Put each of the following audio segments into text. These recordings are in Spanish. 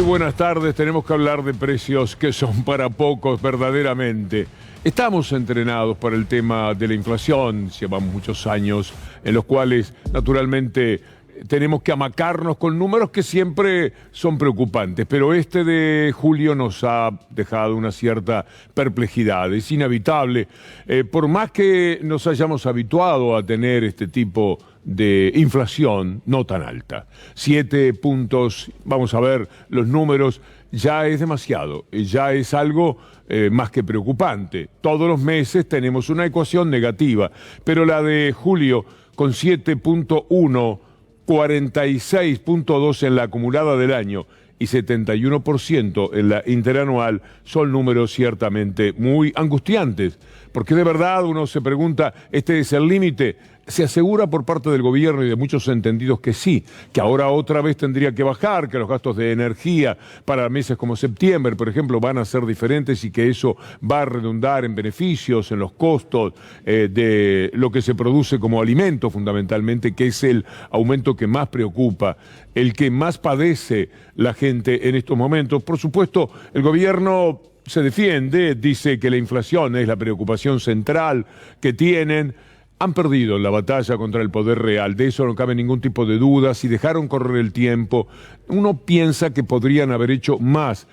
buenas tardes. Tenemos que hablar de precios que son para pocos verdaderamente. Estamos entrenados para el tema de la inflación. Llevamos muchos años en los cuales, naturalmente, tenemos que amacarnos con números que siempre son preocupantes. Pero este de julio nos ha dejado una cierta perplejidad. Es inevitable. Por más que nos hayamos habituado a tener este tipo de inflación no tan alta. 7 puntos, vamos a ver los números, ya es demasiado, ya es algo más que preocupante. Todos los meses tenemos una ecuación negativa, pero la de julio con 7.1, 46.2 en la acumulada del año y 71% en la interanual son números ciertamente muy angustiantes, porque de verdad uno se pregunta, ¿este es el límite? Se asegura por parte del gobierno y de muchos entendidos que sí, que ahora otra vez tendría que bajar, que los gastos de energía para meses como septiembre, por ejemplo, van a ser diferentes y que eso va a redundar en beneficios, en los costos de lo que se produce como alimento fundamentalmente, que es el aumento que más preocupa, el que más padece la gente en estos momentos. Por supuesto, el gobierno se defiende, dice que la inflación es la preocupación central que tienen. Han perdido la batalla contra el poder real, de eso no cabe ningún tipo de duda. Si dejaron correr el tiempo, uno piensa que podrían haber hecho más,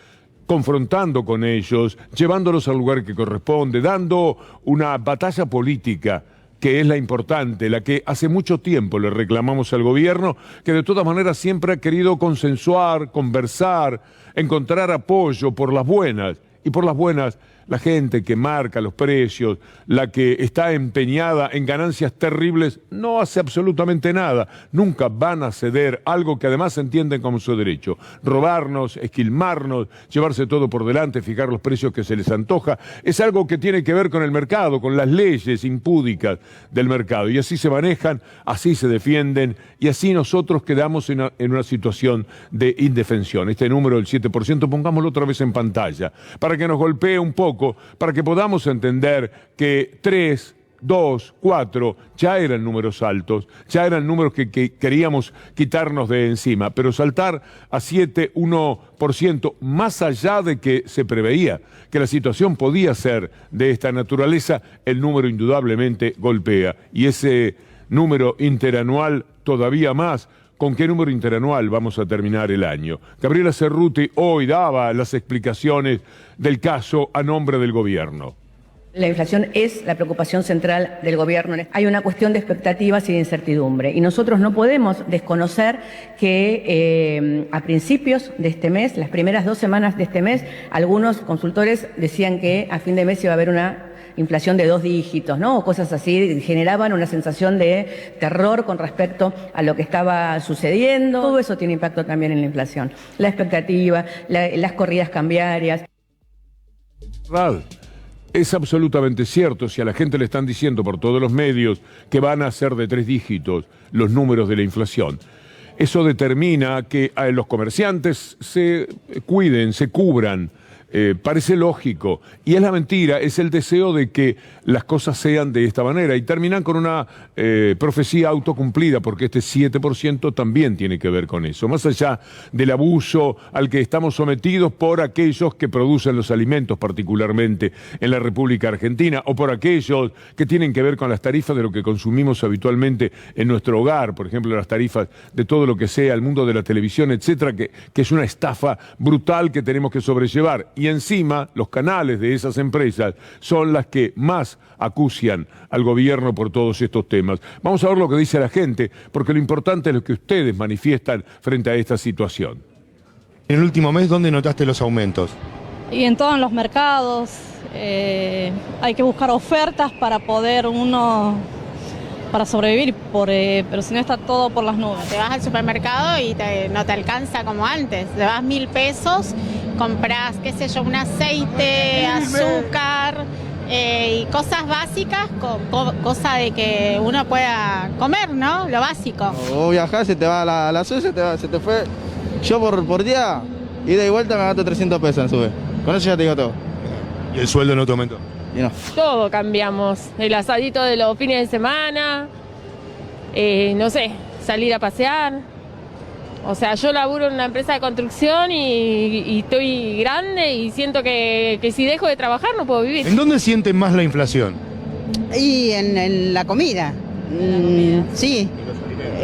confrontando con ellos, llevándolos al lugar que corresponde, dando una batalla política, que es la importante, la que hace mucho tiempo le reclamamos al gobierno, que de todas maneras siempre ha querido consensuar, conversar, encontrar apoyo por las buenas, y por las buenas, la gente que marca los precios, la que está empeñada en ganancias terribles, no hace absolutamente nada. Nunca van a ceder algo que además entienden como su derecho. Robarnos, esquilmarnos, llevarse todo por delante, fijar los precios que se les antoja, es algo que tiene que ver con el mercado, con las leyes impúdicas del mercado. Y así se manejan, así se defienden, y así nosotros quedamos en una situación de indefensión. Este número del 7%, pongámoslo otra vez en pantalla, para que nos golpee un poco, para que podamos entender que 3, 2, 4 ya eran números altos, ya eran números que queríamos quitarnos de encima, pero saltar a 7, 1%, más allá de que se preveía que la situación podía ser de esta naturaleza, el número indudablemente golpea. Y ese número interanual todavía más. ¿Con qué número interanual vamos a terminar el año? Gabriela Cerruti hoy daba las explicaciones del caso a nombre del gobierno. La inflación es la preocupación central del gobierno. Hay una cuestión de expectativas y de incertidumbre. Y nosotros no podemos desconocer que a principios de este mes, las primeras 2 semanas de este mes, algunos consultores decían que a fin de mes iba a haber una inflación de 2 dígitos, ¿no? O cosas así, generaban una sensación de terror con respecto a lo que estaba sucediendo. Todo eso tiene impacto también en la inflación. La expectativa, las corridas cambiarias. Es absolutamente cierto, si a la gente le están diciendo por todos los medios que van a ser de 3 dígitos los números de la inflación, eso determina que los comerciantes se cuiden, se cubran. Parece lógico, y es la mentira, es el deseo de que las cosas sean de esta manera, y terminan con una profecía autocumplida, porque este 7% también tiene que ver con eso, más allá del abuso al que estamos sometidos por aquellos que producen los alimentos, particularmente en la República Argentina, o por aquellos que tienen que ver con las tarifas de lo que consumimos habitualmente en nuestro hogar, por ejemplo, las tarifas de todo lo que sea el mundo de la televisión, etcétera, que es una estafa brutal que tenemos que sobrellevar. Y encima, los canales de esas empresas son las que más acucian al gobierno por todos estos temas. Vamos a ver lo que dice la gente, porque lo importante es lo que ustedes manifiestan frente a esta situación. En el último mes, ¿dónde notaste los aumentos? Y en todos los mercados, hay que buscar ofertas para poder para sobrevivir, pero si no está todo por las nubes. Te vas al supermercado y no te alcanza como antes, te vas 1.000 pesos, compras, qué sé yo, un aceite, azúcar y cosas básicas, cosa de que uno pueda comer, ¿no? Lo básico. Vos viajás, se te va la suya, se te fue. Yo por día, ida y vuelta me gasto 300 pesos en sube. Con eso ya te digo todo. ¿Y el sueldo no te aumentó? No. Todo cambiamos, el asadito de los fines de semana, no sé, salir a pasear, O sea, yo laburo en una empresa de construcción y estoy grande y siento que si dejo de trabajar no puedo vivir. ¿En dónde sienten más la inflación? Y en la comida. Sí,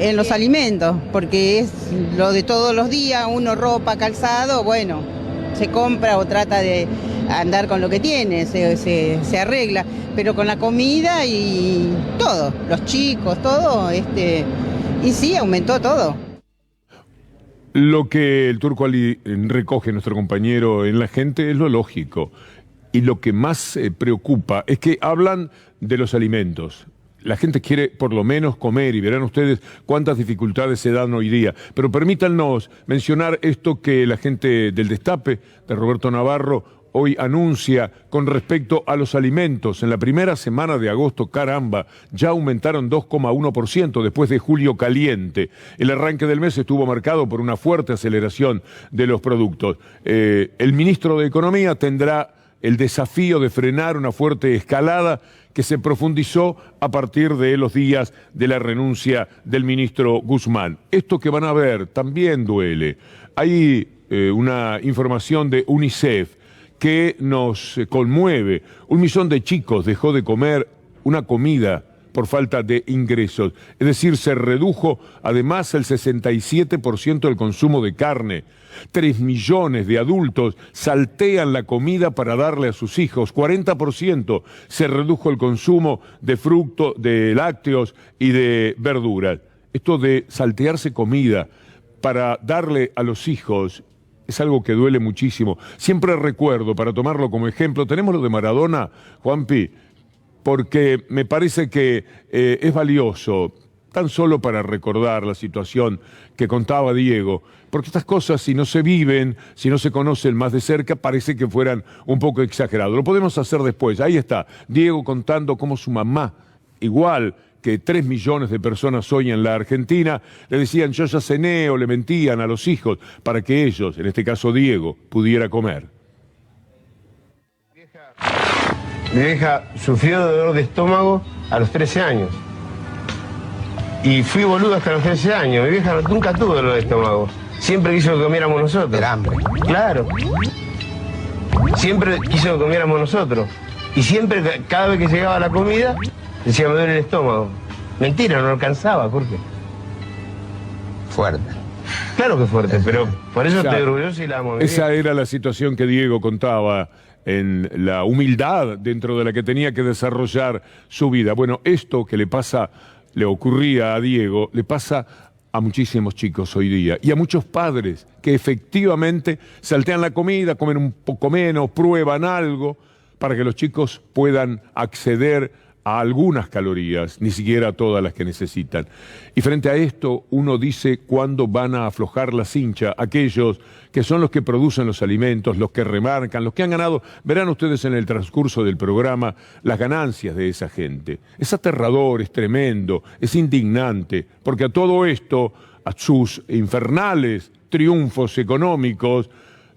en los alimentos, porque es lo de todos los días, uno ropa, calzado, bueno, se compra o trata de andar con lo que tiene, se arregla, pero con la comida y todo, los chicos, todo, y sí, aumentó todo. Lo que el Turco Ali recoge, nuestro compañero, en la gente es lo lógico. Y lo que más preocupa es que hablan de los alimentos. La gente quiere por lo menos comer y verán ustedes cuántas dificultades se dan hoy día. Pero permítanos mencionar esto que la gente del Destape, de Roberto Navarro, hoy anuncia con respecto a los alimentos. En la primera semana de agosto, caramba, ya aumentaron 2,1% después de julio caliente. El arranque del mes estuvo marcado por una fuerte aceleración de los productos. El ministro de Economía tendrá el desafío de frenar una fuerte escalada que se profundizó a partir de los días de la renuncia del ministro Guzmán. Esto que van a ver también duele. Hay una información de UNICEF que nos conmueve. 1 millón de chicos dejó de comer una comida por falta de ingresos. Es decir, se redujo además el 67% del consumo de carne. 3 millones de adultos saltean la comida para darle a sus hijos. 40% se redujo el consumo de frutos, de lácteos y de verduras. Esto de saltearse comida para darle a los hijos es algo que duele muchísimo. Siempre recuerdo, para tomarlo como ejemplo, tenemos lo de Maradona, Juanpi, porque me parece que es valioso, tan solo para recordar la situación que contaba Diego, porque estas cosas, si no se viven, si no se conocen más de cerca, parece que fueran un poco exagerados. Lo podemos hacer después. Ahí está, Diego contando cómo su mamá, igual que 3 millones de personas hoy en la Argentina, le decían yo ya cené, o le mentían a los hijos para que ellos, en este caso Diego, pudiera comer. Mi vieja sufrió de dolor de estómago a los 13 años. Y fui boludo hasta los 13 años. Mi vieja nunca tuvo dolor de estómago. Siempre quiso que comiéramos nosotros. Era hambre. Claro. Siempre quiso que comiéramos nosotros. Y siempre, cada vez que llegaba la comida, decía, me duele el estómago. Mentira, no alcanzaba, Jorge. Fuerte. Claro que fuerte, pero por eso estoy orgulloso y la amo. Esa era la situación que Diego contaba, en la humildad dentro de la que tenía que desarrollar su vida. Bueno, esto que le ocurría a Diego, le pasa a muchísimos chicos hoy día y a muchos padres que efectivamente saltean la comida, comen un poco menos, prueban algo para que los chicos puedan acceder a algunas calorías, ni siquiera a todas las que necesitan. Y frente a esto, uno dice cuándo van a aflojar la cincha aquellos que son los que producen los alimentos, los que remarcan, los que han ganado. Verán ustedes en el transcurso del programa las ganancias de esa gente. Es aterrador, es tremendo, es indignante, porque a todo esto, a sus infernales triunfos económicos,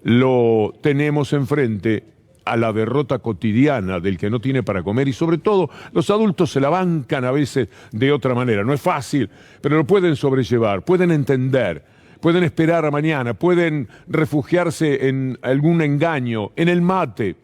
lo tenemos enfrente a la derrota cotidiana del que no tiene para comer, y sobre todo los adultos se la bancan a veces de otra manera. No es fácil, pero lo pueden sobrellevar, pueden entender, pueden esperar a mañana, pueden refugiarse en algún engaño, en el mate,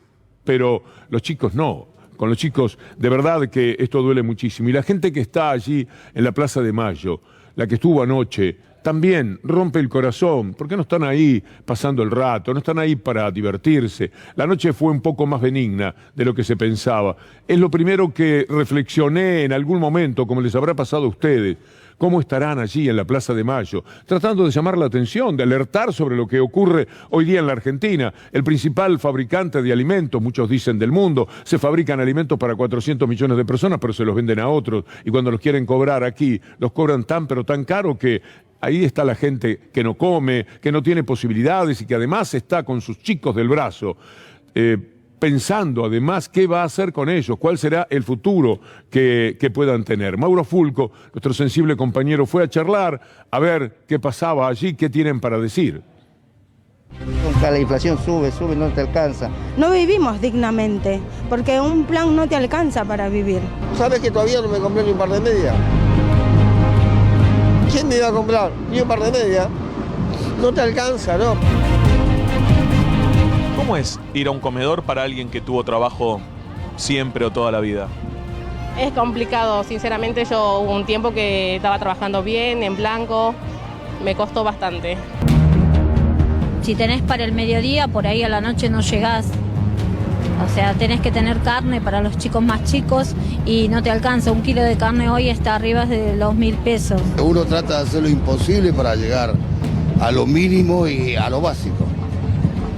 pero los chicos no. Con los chicos, de verdad que esto duele muchísimo. Y la gente que está allí en la Plaza de Mayo, la que estuvo anoche, también rompe el corazón, porque no están ahí pasando el rato, no están ahí para divertirse. La noche fue un poco más benigna de lo que se pensaba. Es lo primero que reflexioné en algún momento, como les habrá pasado a ustedes. ¿Cómo estarán allí en la Plaza de Mayo? Tratando de llamar la atención, de alertar sobre lo que ocurre hoy día en la Argentina. El principal fabricante de alimentos, muchos dicen del mundo, se fabrican alimentos para 400 millones de personas, pero se los venden a otros. Y cuando los quieren cobrar aquí, los cobran tan pero tan caro que ahí está la gente que no come, que no tiene posibilidades y que además está con sus chicos del brazo, pensando además qué va a hacer con ellos, cuál será el futuro que puedan tener. Mauro Fulco, nuestro sensible compañero, fue a charlar a ver qué pasaba allí, qué tienen para decir. La inflación sube, no te alcanza. No vivimos dignamente, porque un plan no te alcanza para vivir. ¿Sabes que todavía no me compré ni un par de medias? ¿Quién me iba a comprar ni un par de medias? no te alcanza, ¿no? ¿Cómo es ir a un comedor para alguien que tuvo trabajo siempre o toda la vida? Es complicado, sinceramente. Yo hubo un tiempo que estaba trabajando bien, en blanco, me costó bastante. Si tenés para el mediodía, por ahí a la noche no llegás. O sea, tenés que tener carne para los chicos más chicos y no te alcanza. 1 kilo de carne hoy está arriba de los 1.000 pesos. Uno trata de hacer lo imposible para llegar a lo mínimo y a lo básico.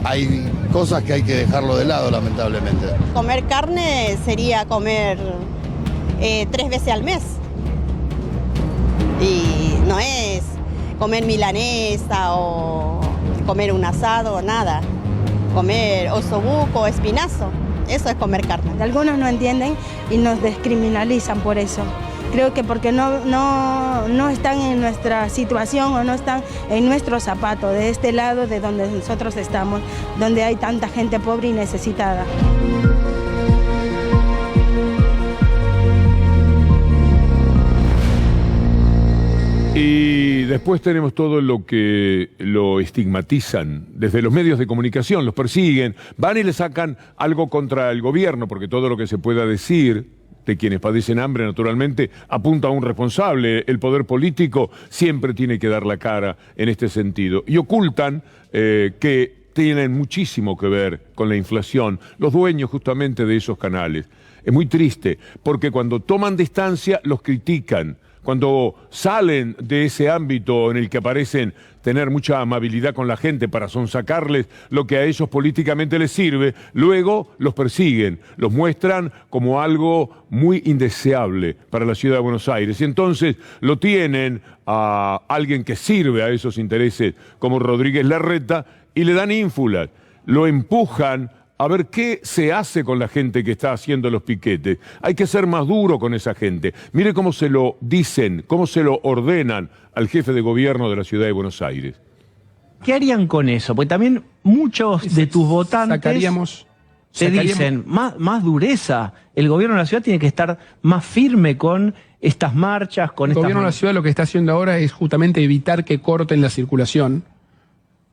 Hay cosas que hay que dejarlo de lado, lamentablemente. Comer carne sería comer 3 veces al mes. Y no es comer milanesa o comer un asado o nada. Comer osobuco o espinazo, eso es comer carne. Algunos no entienden y nos descriminalizan por eso. Creo que porque no están en nuestra situación o no están en nuestro zapato, de este lado de donde nosotros estamos, donde hay tanta gente pobre y necesitada. Y después tenemos todo lo que lo estigmatizan desde los medios de comunicación, los persiguen, van y le sacan algo contra el gobierno, porque todo lo que se pueda decir de quienes padecen hambre, naturalmente, apunta a un responsable. El poder político siempre tiene que dar la cara en este sentido. Y ocultan que tienen muchísimo que ver con la inflación, los dueños justamente de esos canales. Es muy triste, porque cuando toman distancia los critican. Cuando salen de ese ámbito en el que aparecen tener mucha amabilidad con la gente para sonsacarles lo que a ellos políticamente les sirve, luego los persiguen, los muestran como algo muy indeseable para la ciudad de Buenos Aires. Y entonces lo tienen a alguien que sirve a esos intereses como Rodríguez Larreta y le dan ínfulas, lo empujan a ver qué se hace con la gente que está haciendo los piquetes. Hay que ser más duro con esa gente. Mire cómo se lo dicen, cómo se lo ordenan al jefe de gobierno de la ciudad de Buenos Aires. ¿Qué harían con eso? Porque también muchos de tus votantes te dicen, más dureza. El gobierno de la ciudad tiene que estar más firme con estas marchas, con estas... El gobierno de la ciudad lo que está haciendo ahora es justamente evitar que corten la circulación,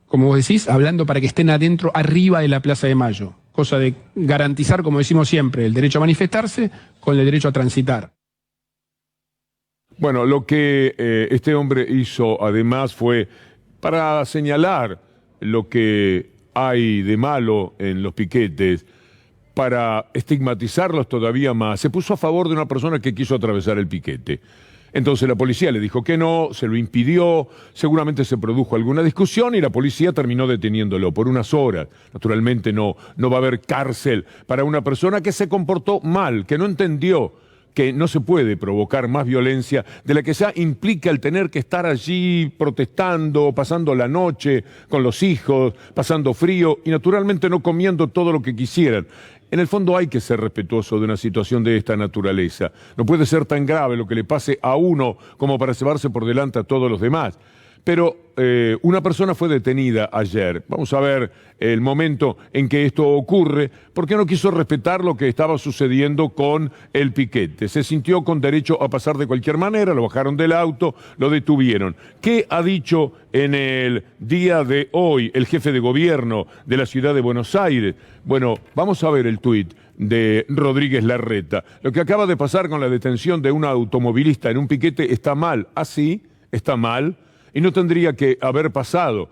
como vos decís, hablando para que estén adentro, arriba de la Plaza de Mayo. Cosa de garantizar, como decimos siempre, el derecho a manifestarse con el derecho a transitar. Bueno, lo que este hombre hizo además fue para señalar lo que hay de malo en los piquetes, para estigmatizarlos todavía más. Se puso a favor de una persona que quiso atravesar el piquete. Entonces la policía le dijo que no, se lo impidió, seguramente se produjo alguna discusión y la policía terminó deteniéndolo por unas horas. Naturalmente no va a haber cárcel para una persona que se comportó mal, que no entendió que no se puede provocar más violencia de la que ya implica el tener que estar allí protestando, pasando la noche con los hijos, pasando frío y naturalmente no comiendo todo lo que quisieran. En el fondo hay que ser respetuoso de una situación de esta naturaleza. No puede ser tan grave lo que le pase a uno como para llevarse por delante a todos los demás. Pero una persona fue detenida ayer. Vamos a ver el momento en que esto ocurre, porque no quiso respetar lo que estaba sucediendo con el piquete. Se sintió con derecho a pasar de cualquier manera, lo bajaron del auto, lo detuvieron. ¿Qué ha dicho en el día de hoy el jefe de gobierno de la ciudad de Buenos Aires? Bueno, vamos a ver el tuit de Rodríguez Larreta. Lo que acaba de pasar con la detención de un automovilista en un piquete está mal. ¿Así? ¿Está mal? Y no tendría que haber pasado,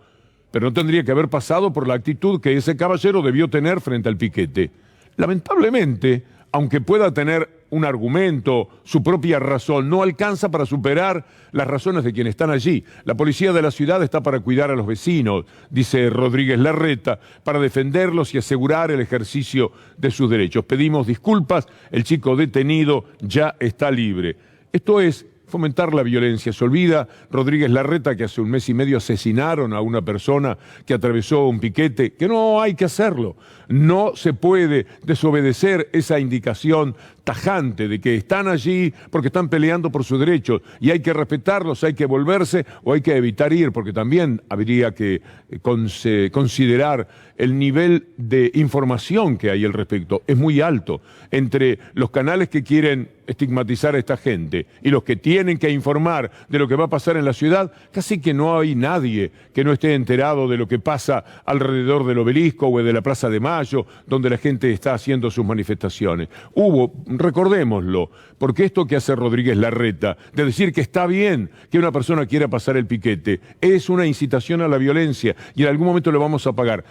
pero no tendría que haber pasado por la actitud que ese caballero debió tener frente al piquete. Lamentablemente, aunque pueda tener un argumento, su propia razón, no alcanza para superar las razones de quienes están allí. La policía de la ciudad está para cuidar a los vecinos, dice Rodríguez Larreta, para defenderlos y asegurar el ejercicio de sus derechos. Pedimos disculpas, el chico detenido ya está libre. Esto es fomentar la violencia. Se olvida Rodríguez Larreta que hace 1 mes y medio asesinaron a una persona que atravesó un piquete, que no hay que hacerlo. No se puede desobedecer esa indicación tajante de que están allí porque están peleando por sus derechos y hay que respetarlos, hay que volverse o hay que evitar ir, porque también habría que considerar el nivel de información que hay al respecto. Es muy alto entre los canales que quieren estigmatizar a esta gente y los que tienen que informar de lo que va a pasar en la ciudad. Casi que no hay nadie que no esté enterado de lo que pasa alrededor del Obelisco o de la Plaza de Mayo, donde la gente está haciendo sus manifestaciones. Recordémoslo, porque esto que hace Rodríguez Larreta, de decir que está bien que una persona quiera pasar el piquete, es una incitación a la violencia y en algún momento lo vamos a pagar.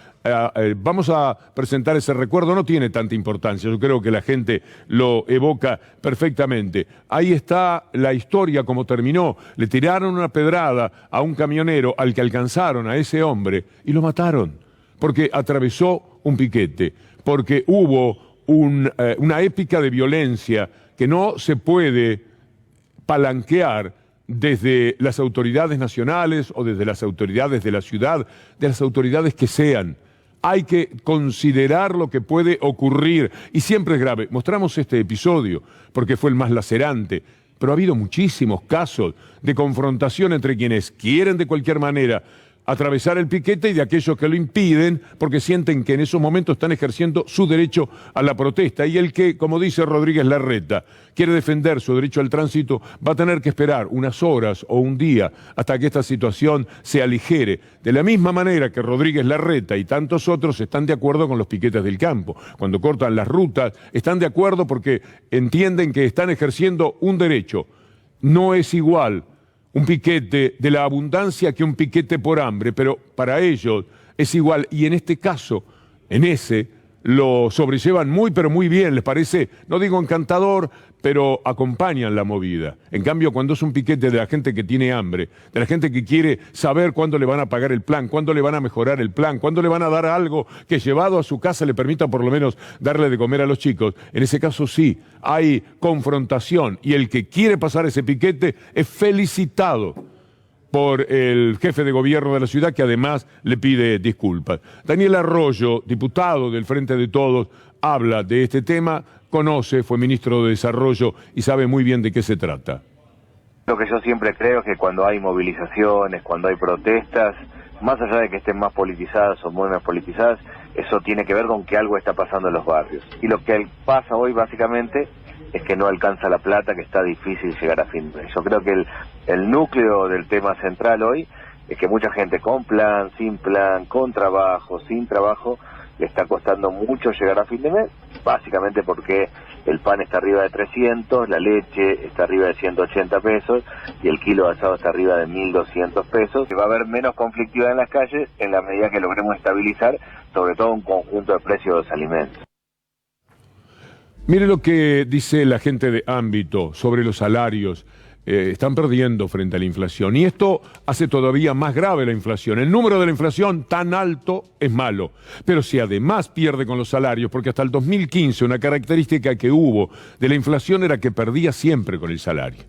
Vamos a presentar ese recuerdo, no tiene tanta importancia, yo creo que la gente lo evoca perfectamente. Ahí está la historia como terminó. Le tiraron una pedrada a un camionero al que alcanzaron a ese hombre y lo mataron, porque atravesó un piquete, porque hubo una épica de violencia que no se puede palanquear desde las autoridades nacionales o desde las autoridades de la ciudad, de las autoridades que sean. Hay que considerar lo que puede ocurrir y siempre es grave. Mostramos este episodio porque fue el más lacerante, pero ha habido muchísimos casos de confrontación entre quienes quieren de cualquier manera atravesar el piquete y de aquellos que lo impiden porque sienten que en esos momentos están ejerciendo su derecho a la protesta. Y el que, como dice Rodríguez Larreta, quiere defender su derecho al tránsito va a tener que esperar unas horas o un día hasta que esta situación se aligere. De la misma manera que Rodríguez Larreta y tantos otros están de acuerdo con los piquetes del campo. Cuando cortan las rutas, están de acuerdo porque entienden que están ejerciendo un derecho. No es igual un piquete de la abundancia que un piquete por hambre, pero para ellos es igual. Y en este caso, en ese, lo sobrellevan muy, pero muy bien. Les parece, no digo encantador, pero acompañan la movida. En cambio, cuando es un piquete de la gente que tiene hambre, de la gente que quiere saber cuándo le van a pagar el plan, cuándo le van a mejorar el plan, cuándo le van a dar algo que llevado a su casa le permita por lo menos darle de comer a los chicos, en ese caso sí, hay confrontación y el que quiere pasar ese piquete es felicitado por el jefe de gobierno de la ciudad, que además le pide disculpas. Daniel Arroyo, diputado del Frente de Todos, habla de este tema, conoce, fue ministro de Desarrollo y sabe muy bien de qué se trata. Lo que yo siempre creo es que cuando hay movilizaciones, cuando hay protestas, más allá de que estén más politizadas o menos politizadas, eso tiene que ver con que algo está pasando en los barrios. Y lo que pasa hoy básicamente es que no alcanza la plata, que está difícil llegar a fin de mes. Yo creo que el núcleo del tema central hoy es que mucha gente con plan, sin plan, con trabajo, sin trabajo, le está costando mucho llegar a fin de mes, básicamente porque el pan está arriba de 300, la leche está arriba de 180 pesos y el kilo de asado está arriba de 1.200 pesos. Va a haber menos conflictividad en las calles en la medida que logremos estabilizar sobre todo un conjunto de precios de los alimentos. Mire lo que dice la gente de Ámbito sobre los salarios. Están perdiendo frente a la inflación y esto hace todavía más grave la inflación. El número de la inflación tan alto es malo, pero si además pierde con los salarios, porque hasta el 2015 una característica que hubo de la inflación era que perdía siempre con el salario.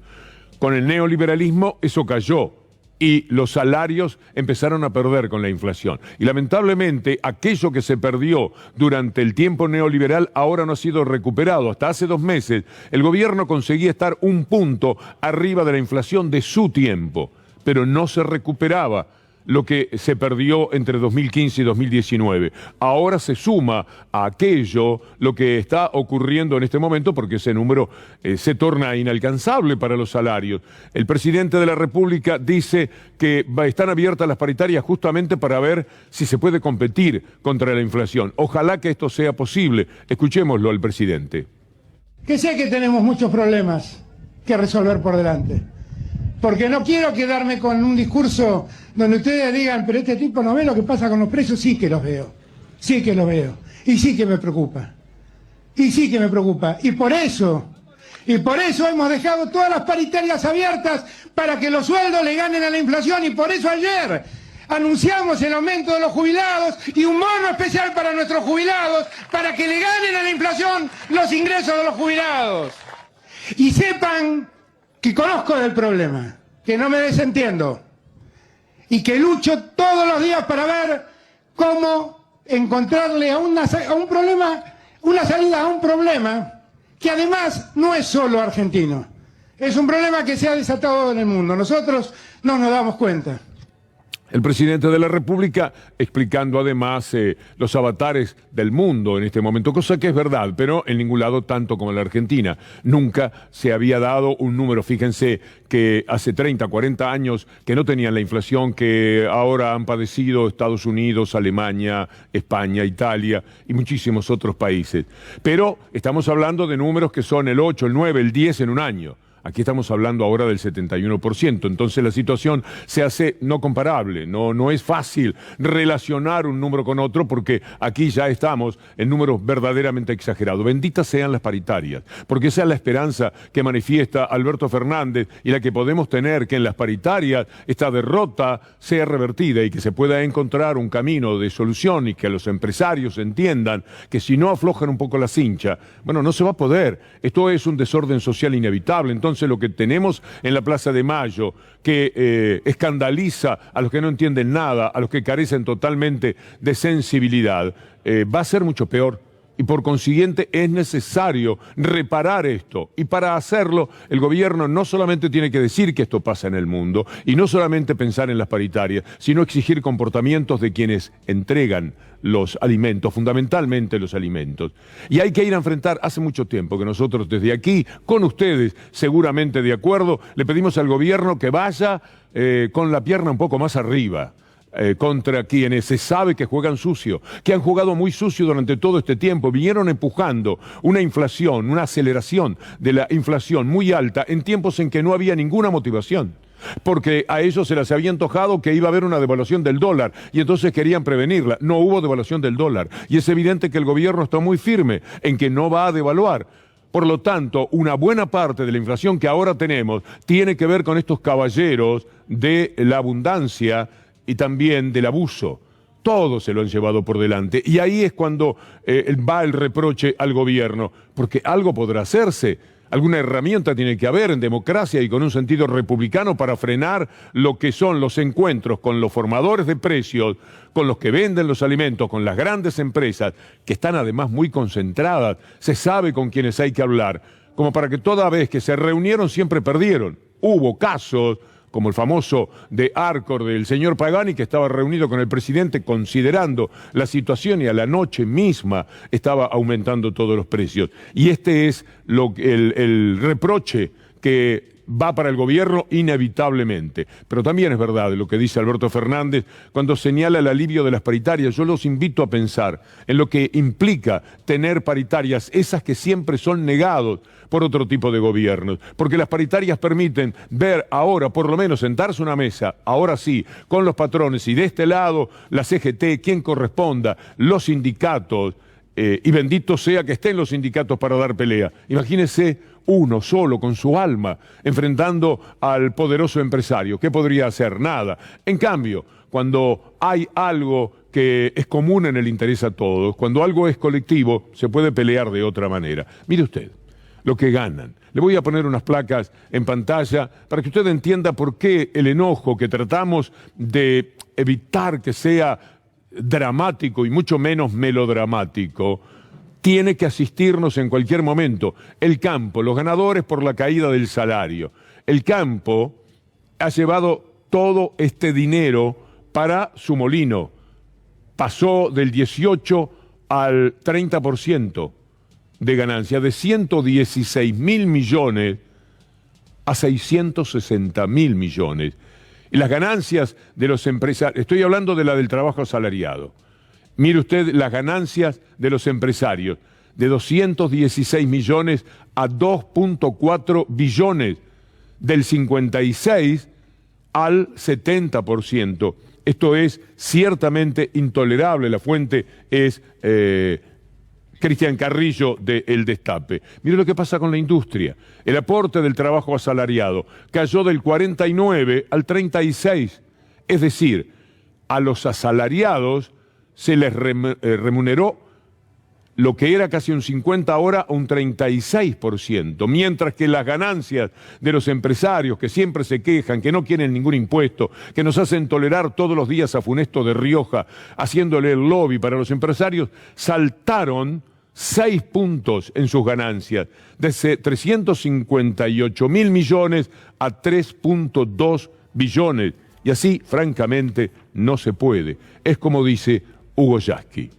Con el neoliberalismo eso cayó y los salarios empezaron a perder con la inflación. Y lamentablemente aquello que se perdió durante el tiempo neoliberal ahora no ha sido recuperado. Hasta hace 2 meses el gobierno conseguía estar 1 punto arriba de la inflación de su tiempo, pero no se recuperaba lo que se perdió entre 2015 y 2019. Ahora se suma a aquello lo que está ocurriendo en este momento porque ese número se torna inalcanzable para los salarios. El presidente de la República dice que están abiertas las paritarias justamente para ver si se puede competir contra la inflación. Ojalá que esto sea posible. Escuchémoslo al presidente. Que sé que tenemos muchos problemas que resolver por delante. Porque no quiero quedarme con un discurso donde ustedes digan, pero este tipo no ve lo que pasa con los precios. Sí que los veo, sí que los veo. Y sí que me preocupa. Y sí que me preocupa. Y por eso hemos dejado todas las paritarias abiertas para que los sueldos le ganen a la inflación. Y por eso ayer anunciamos el aumento de los jubilados y un bono especial para nuestros jubilados para que le ganen a la inflación los ingresos de los jubilados. Y sepan que conozco del problema, que no me desentiendo y que lucho todos los días para ver cómo encontrarle a un problema, una salida a un problema que además no es solo argentino. Es un problema que se ha desatado en el mundo. Nosotros no nos damos cuenta. El presidente de la República explicando además los avatares del mundo en este momento, cosa que es verdad, pero en ningún lado tanto como en la Argentina. Nunca se había dado un número, fíjense que hace 30, 40 años que no tenían la inflación que ahora han padecido Estados Unidos, Alemania, España, Italia y muchísimos otros países. Pero estamos hablando de números que son el 8, el 9, el 10 en un año. Aquí estamos hablando ahora del 71%, entonces la situación se hace no comparable, no es fácil relacionar un número con otro porque aquí ya estamos en números verdaderamente exagerados. Benditas sean las paritarias, porque esa es la esperanza que manifiesta Alberto Fernández y la que podemos tener, que en las paritarias esta derrota sea revertida y que se pueda encontrar un camino de solución y que los empresarios entiendan que si no aflojan un poco la cincha, bueno, no se va a poder. Esto es un desorden social inevitable. Entonces lo que tenemos en la Plaza de Mayo, que escandaliza a los que no entienden nada, a los que carecen totalmente de sensibilidad, va a ser mucho peor. Y por consiguiente es necesario reparar esto. Y para hacerlo, el gobierno no solamente tiene que decir que esto pasa en el mundo, y no solamente pensar en las paritarias, sino exigir comportamientos de quienes entregan los alimentos, fundamentalmente los alimentos. Y hay que ir a enfrentar, hace mucho tiempo que nosotros desde aquí, con ustedes, seguramente de acuerdo, le pedimos al gobierno que vaya con la pierna un poco más arriba. Contra quienes se sabe que juegan sucio, que han jugado muy sucio durante todo este tiempo, vinieron empujando una inflación, una aceleración de la inflación muy alta en tiempos en que no había ninguna motivación, porque a ellos se les había antojado que iba a haber una devaluación del dólar y entonces querían prevenirla. No hubo devaluación del dólar y es evidente que el gobierno está muy firme en que no va a devaluar. Por lo tanto, una buena parte de la inflación que ahora tenemos tiene que ver con estos caballeros de la abundancia y también del abuso. Todos se lo han llevado por delante. Y ahí es cuando va el reproche al gobierno, porque algo podrá hacerse. Alguna herramienta tiene que haber en democracia y con un sentido republicano para frenar lo que son los encuentros con los formadores de precios, con los que venden los alimentos, con las grandes empresas, que están además muy concentradas. Se sabe con quienes hay que hablar, como para que toda vez que se reunieron siempre perdieron. Hubo casos como el famoso de Arcor, del señor Pagani, que estaba reunido con el presidente considerando la situación y a la noche misma estaba aumentando todos los precios. Y este es el reproche que va para el gobierno inevitablemente. Pero también es verdad lo que dice Alberto Fernández cuando señala el alivio de las paritarias. Yo los invito a pensar en lo que implica tener paritarias, esas que siempre son negados por otro tipo de gobiernos, porque las paritarias permiten ver ahora, por lo menos sentarse a una mesa, ahora sí, con los patrones y de este lado la CGT, quien corresponda, los sindicatos, y bendito sea que estén los sindicatos para dar pelea. Imagínese uno solo con su alma enfrentando al poderoso empresario. ¿Qué podría hacer? Nada. En cambio, cuando hay algo que es común en el interés a todos, cuando algo es colectivo, se puede pelear de otra manera. Mire usted lo que ganan. Le voy a poner unas placas en pantalla para que usted entienda por qué el enojo que tratamos de evitar que sea dramático y mucho menos melodramático tiene que asistirnos en cualquier momento. El campo, los ganadores por la caída del salario. El campo ha llevado todo este dinero para su molino. Pasó del 18 al 30% de ganancia, de 116.000 millones a 660.000 millones. Y las ganancias de los empresarios, estoy hablando de la del trabajo asalariado. Mire usted las ganancias de los empresarios, de 216 millones a 2.4 billones, del 56 al 70%. Esto es ciertamente intolerable. La fuente es Cristian Carrillo de El Destape. Mire lo que pasa con la industria. El aporte del trabajo asalariado cayó del 49 al 36. Es decir, a los asalariados se les remuneró lo que era casi un 50 ahora a un 36%, mientras que las ganancias de los empresarios que siempre se quejan, que no quieren ningún impuesto, que nos hacen tolerar todos los días a Funesto de Rioja, haciéndole el lobby para los empresarios, saltaron 6 puntos en sus ganancias, desde 358.000 millones a 3.2 billones. Y así, francamente, no se puede. Es como dice Hugo Yasky.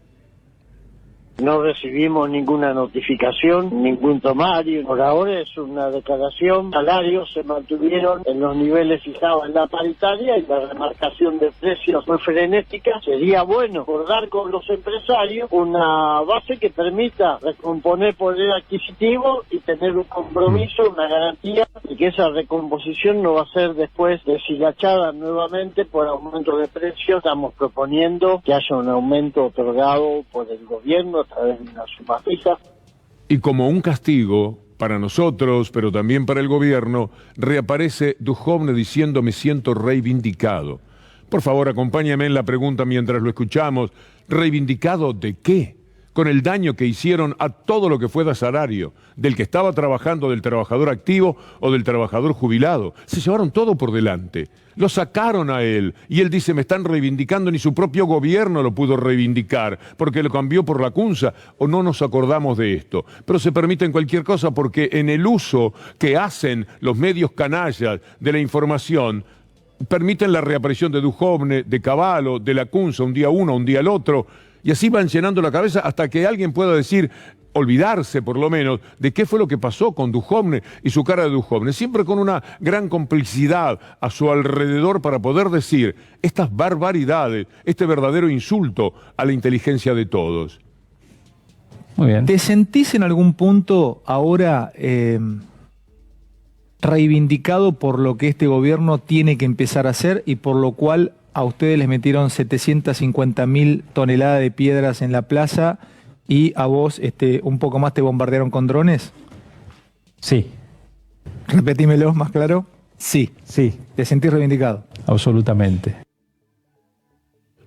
No recibimos ninguna notificación, ningún tomario. Por ahora es una declaración. Salarios se mantuvieron en los niveles fijados en la paritaria y la remarcación de precios fue frenética. Sería bueno acordar con los empresarios una base que permita recomponer poder adquisitivo y tener un compromiso, una garantía de que esa recomposición no va a ser después deshilachada nuevamente por aumento de precios. Estamos proponiendo que haya un aumento otorgado por el gobierno a través de una suma fija. Y como un castigo para nosotros, pero también para el gobierno, reaparece Duhovne diciendo: me siento reivindicado. Por favor, acompáñame en la pregunta mientras lo escuchamos. ¿Reivindicado de qué? Con el daño que hicieron a todo lo que fue de salario, del que estaba trabajando, del trabajador activo o del trabajador jubilado. Se llevaron todo por delante. Lo sacaron a él y él dice: me están reivindicando. Ni su propio gobierno lo pudo reivindicar porque lo cambió por la Cunza, o no nos acordamos de esto. Pero se permiten cualquier cosa porque en el uso que hacen los medios canallas de la información permiten la reaparición de Duhovne, de Cavallo, de la Cunza, un día uno, un día el otro, y así van llenando la cabeza hasta que alguien pueda decir, olvidarse por lo menos, de qué fue lo que pasó con Duhovne y su cara de Duhovne, siempre con una gran complicidad a su alrededor para poder decir estas barbaridades, este verdadero insulto a la inteligencia de todos. Muy bien. ¿Te sentís en algún punto ahora reivindicado por lo que este gobierno tiene que empezar a hacer y por lo cual a ustedes les metieron 750.000 toneladas de piedras en la plaza y a vos un poco más te bombardearon con drones? Sí. Repetímelo más claro. Sí. Sí. ¿Te sentís reivindicado? Absolutamente.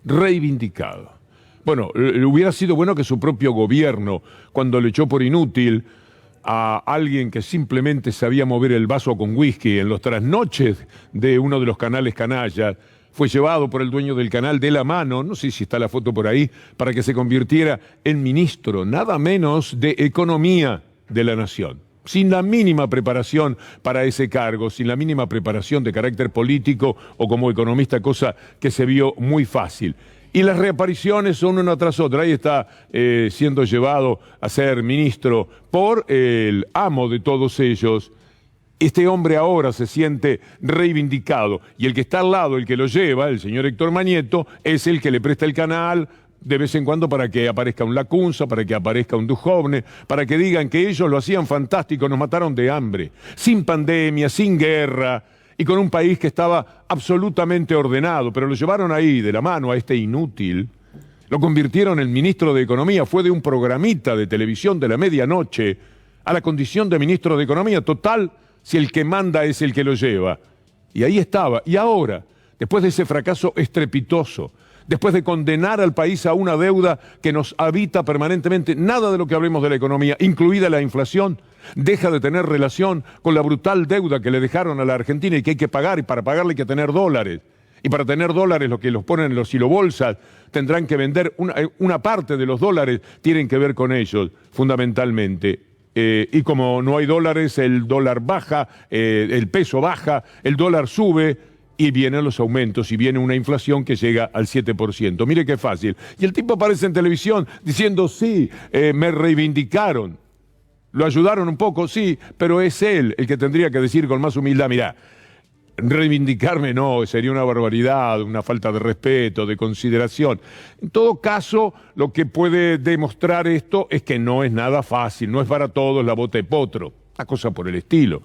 Reivindicado. Bueno, hubiera sido bueno que su propio gobierno, cuando le echó por inútil a alguien que simplemente sabía mover el vaso con whisky en los trasnoches de uno de los canales canallas, fue llevado por el dueño del canal de la mano, no sé si está la foto por ahí, para que se convirtiera en ministro, nada menos de Economía de la Nación. Sin la mínima preparación para ese cargo, sin la mínima preparación de carácter político o como economista, cosa que se vio muy fácil. Y las reapariciones son una tras otra. Ahí está siendo llevado a ser ministro por el amo de todos ellos. Este hombre ahora se siente reivindicado y el que está al lado, el que lo lleva, el señor Héctor Mañeto, es el que le presta el canal de vez en cuando para que aparezca un Lacunza, para que aparezca un Duhovne, para que digan que ellos lo hacían fantástico, nos mataron de hambre, sin pandemia, sin guerra y con un país que estaba absolutamente ordenado, pero lo llevaron ahí de la mano a este inútil, lo convirtieron en ministro de Economía, fue de un programita de televisión de la medianoche a la condición de ministro de Economía, total, si el que manda es el que lo lleva. Y ahí estaba. Y ahora, después de ese fracaso estrepitoso, después de condenar al país a una deuda que nos habita permanentemente, nada de lo que hablemos de la economía, incluida la inflación, deja de tener relación con la brutal deuda que le dejaron a la Argentina y que hay que pagar, y para pagarle hay que tener dólares. Y para tener dólares, lo que los ponen en los silobolsas, tendrán que vender una parte de los dólares, tienen que ver con ellos, fundamentalmente. Y como no hay dólares, el dólar baja, el peso baja, el dólar sube y vienen los aumentos y viene una inflación que llega al 7%. Mire qué fácil. Y el tipo aparece en televisión diciendo, sí, me reivindicaron. Lo ayudaron un poco, sí, pero es él el que tendría que decir con más humildad, mirá, reivindicarme no, sería una barbaridad, una falta de respeto, de consideración. En todo caso, lo que puede demostrar esto es que no es nada fácil, no es para todos la bota de potro, una cosa por el estilo.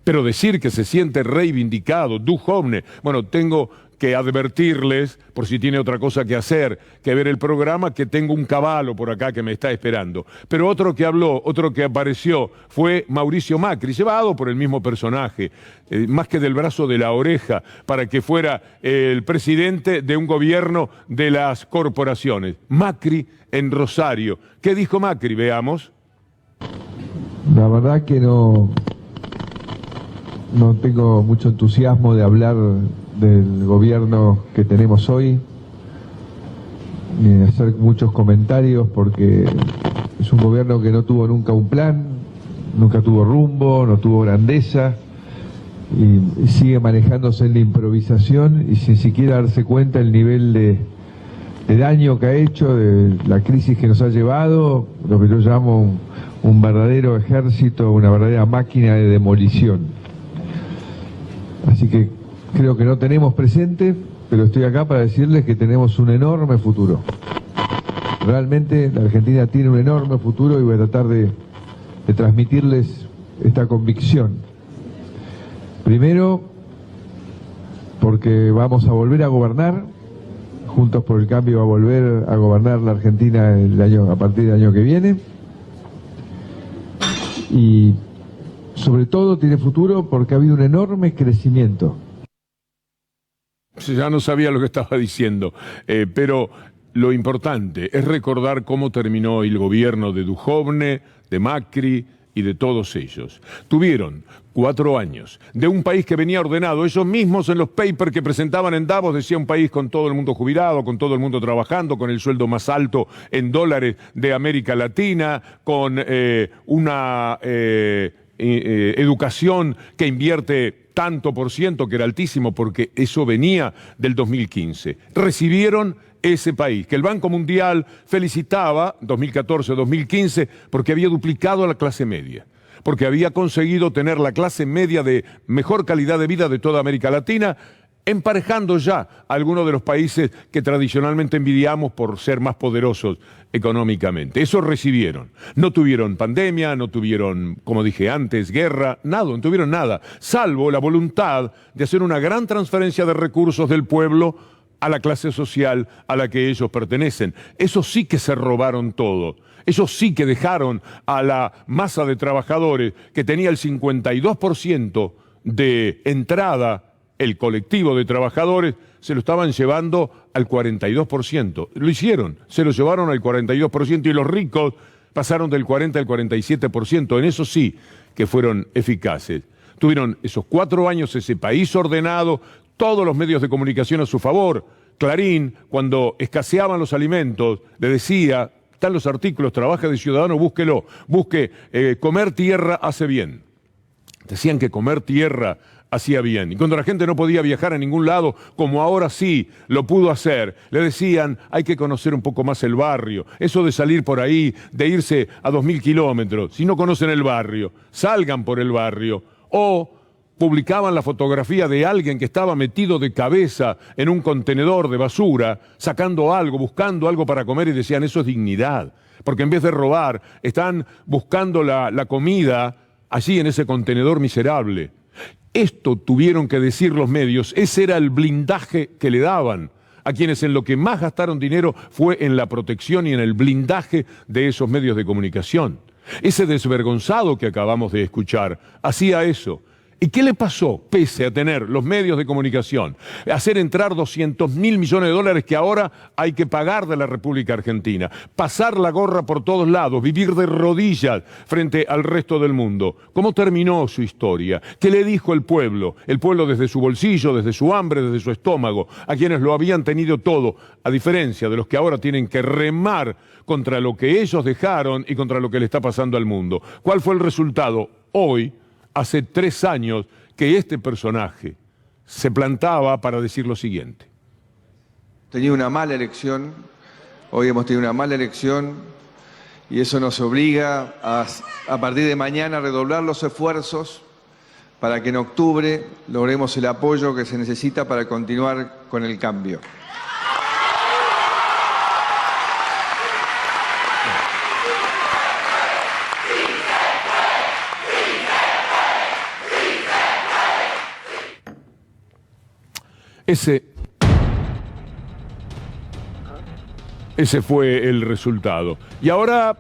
Pero decir que se siente reivindicado, Duhovne, bueno, tengo que advertirles, por si tiene otra cosa que hacer, que ver el programa, que tengo un Cavallo por acá que me está esperando. Pero otro que habló, otro que apareció, fue Mauricio Macri, llevado por el mismo personaje, más que del brazo de la oreja, para que fuera el presidente de un gobierno de las corporaciones. Macri en Rosario. ¿Qué dijo Macri? Veamos. La verdad que no tengo mucho entusiasmo de hablar del gobierno que tenemos hoy, ni de hacer muchos comentarios porque Es un gobierno que no tuvo nunca un plan, nunca tuvo rumbo, no tuvo grandeza, y sigue manejándose en la improvisación y sin siquiera darse cuenta el nivel de daño que ha hecho, de la crisis que nos ha llevado, lo que yo llamo un verdadero ejército, una verdadera máquina de demolición. Así que creo que no tenemos presente, pero estoy acá para decirles que tenemos un enorme futuro. Realmente la Argentina tiene un enorme futuro y voy a tratar de transmitirles esta convicción. Primero, porque vamos a volver a gobernar, Juntos por el Cambio va a volver a gobernar la Argentina a partir del año que viene. Y sobre todo tiene futuro porque ha habido un enorme crecimiento. Ya no sabía lo que estaba diciendo, pero lo importante es recordar cómo terminó el gobierno de Duhovne, de Macri y de todos ellos. Tuvieron 4 años de un país que venía ordenado. Ellos mismos en los papers que presentaban en Davos decía un país con todo el mundo jubilado, con todo el mundo trabajando, con el sueldo más alto en dólares de América Latina, con una educación que invierte tanto por ciento, que era altísimo porque eso venía del 2015. Recibieron ese país, que el Banco Mundial felicitaba, 2014-2015, porque había duplicado a la clase media, porque había conseguido tener la clase media de mejor calidad de vida de toda América Latina, emparejando ya a algunos de los países que tradicionalmente envidiamos por ser más poderosos económicamente. Eso recibieron. No tuvieron pandemia, no tuvieron, como dije antes, guerra, nada, no tuvieron nada, salvo la voluntad de hacer una gran transferencia de recursos del pueblo a la clase social a la que ellos pertenecen. Eso sí que se robaron todo. Ellos sí que dejaron a la masa de trabajadores que tenía el 52% de entrada, el colectivo de trabajadores, se lo estaban llevando al 42%. Lo hicieron, se lo llevaron al 42% y los ricos pasaron del 40 al 47%. En eso sí que fueron eficaces. Tuvieron esos 4 años ese país ordenado, todos los medios de comunicación a su favor. Clarín, cuando escaseaban los alimentos, le decía, están los artículos, trabaja de ciudadano, búsquelo, busque, comer tierra hace bien. Decían que comer tierra hacía bien. Y cuando la gente no podía viajar a ningún lado, como ahora sí lo pudo hacer, le decían, hay que conocer un poco más el barrio. Eso de salir por ahí, de irse a 2000 kilómetros, si no conocen el barrio, salgan por el barrio. O publicaban la fotografía de alguien que estaba metido de cabeza en un contenedor de basura, sacando algo, buscando algo para comer, y decían, eso es dignidad. Porque en vez de robar, están buscando la comida allí en ese contenedor miserable. Esto tuvieron que decir los medios, ese era el blindaje que le daban a quienes en lo que más gastaron dinero fue en la protección y en el blindaje de esos medios de comunicación. Ese desvergonzado que acabamos de escuchar hacía eso. ¿Y qué le pasó, pese a tener los medios de comunicación, hacer entrar 200.000 millones de dólares que ahora hay que pagar de la República Argentina, pasar la gorra por todos lados, vivir de rodillas frente al resto del mundo? ¿Cómo terminó su historia? ¿Qué le dijo el pueblo? El pueblo desde su bolsillo, desde su hambre, desde su estómago, a quienes lo habían tenido todo, a diferencia de los que ahora tienen que remar contra lo que ellos dejaron y contra lo que le está pasando al mundo. ¿Cuál fue el resultado? Hoy, hace 3 años que este personaje se plantaba para decir lo siguiente. Tenía una mala elección, hoy hemos tenido una mala elección y eso nos obliga a partir de mañana a redoblar los esfuerzos para que en octubre logremos el apoyo que se necesita para continuar con el cambio. Ese fue el resultado. Y ahora,